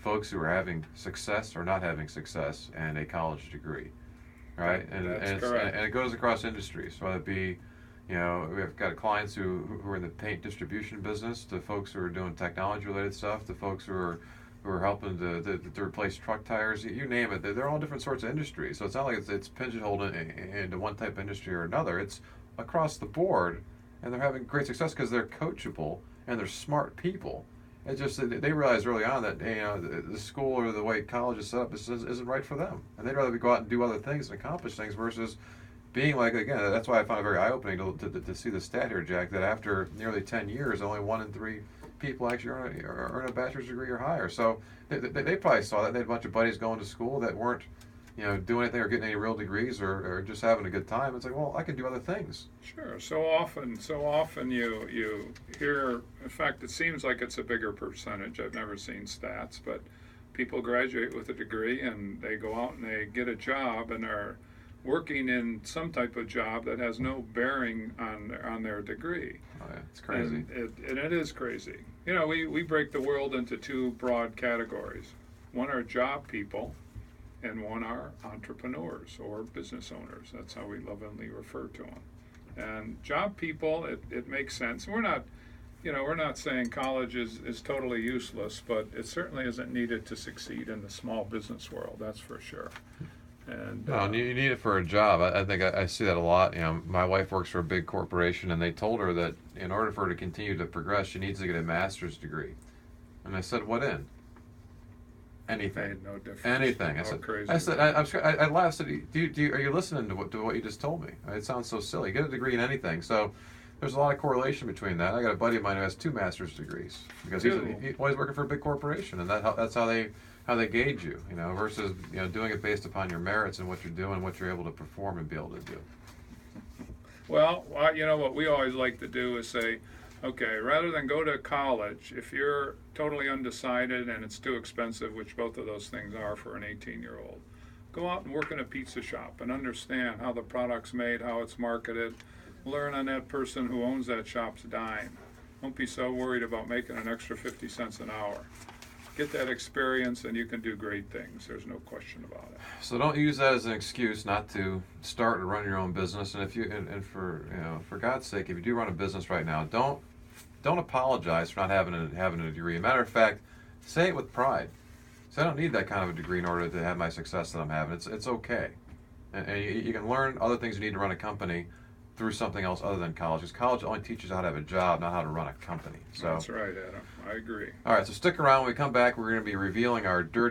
folks who are having success or not having success and a college degree, right? That's correct. And it goes across industries, whether it be, we've got clients who are in the paint distribution business, to folks who are doing technology related stuff, to folks who are helping to replace truck tires. You name it. They're all different sorts of industries. So it's not like it's pigeonholed into one type of industry or another. It's across the board, and they're having great success because they're coachable and they're smart people. It's just that they realize early on that the school or the way college is set up isn't right for them, and they'd rather go out and do other things and accomplish things versus being like, again. That's why I found it very eye-opening to see the stat here, Jack, that after nearly 10 years, only 1 in 3 people actually earn a bachelor's degree or higher. So they probably saw that. They had a bunch of buddies going to school that weren't doing anything or getting any real degrees or just having a good time. It's like, well, I can do other things. Sure. So often you hear. In fact, it seems like it's a bigger percentage. I've never seen stats, but people graduate with a degree and they go out and they get a job and are working in some type of job that has no bearing on their degree. Oh yeah, it's crazy. And it is crazy. We break the world into 2 broad categories. One are job people, and one are entrepreneurs or business owners. That's how we lovingly refer to them. And job people, it makes sense. We're not saying college is totally useless, but it certainly isn't needed to succeed in the small business world. That's for sure. And no, you need it for a job. I think I see that a lot. My wife works for a big corporation, and they told her that in order for her to continue to progress, she needs to get a master's degree. And I said, "What in?" Anything. Made no difference. Anything. I said, I laughed. I said, are you listening to what you just told me? It sounds so silly. Get a degree in anything. So there's a lot of correlation between that. I got a buddy of mine who has 2 master's degrees because he's working for a big corporation, and that's how they gauge you, versus doing it based upon your merits and what you're doing, what you're able to perform and be able to do. Well, what we always like to do is say, okay, rather than go to college, if you're totally undecided and it's too expensive, which both of those things are for an 18-year-old, go out and work in a pizza shop and understand how the product's made, how it's marketed. Learn on that person who owns that shop's dime. Don't be so worried about making an extra 50 cents an hour. Get that experience and you can do great things. There's no question about it. So don't use that as an excuse not to start and run your own business. And for God's sake, if you do run a business right now, don't apologize for not having a degree. Matter of fact, say it with pride. Say, I don't need that kind of a degree in order to have my success that I'm having. It's okay. And you can learn other things you need to run a company through something else other than college. Because college only teaches you how to have a job, not how to run a company. So that's right, Adam. I agree. All right, so stick around. When we come back, we're going to be revealing our dirty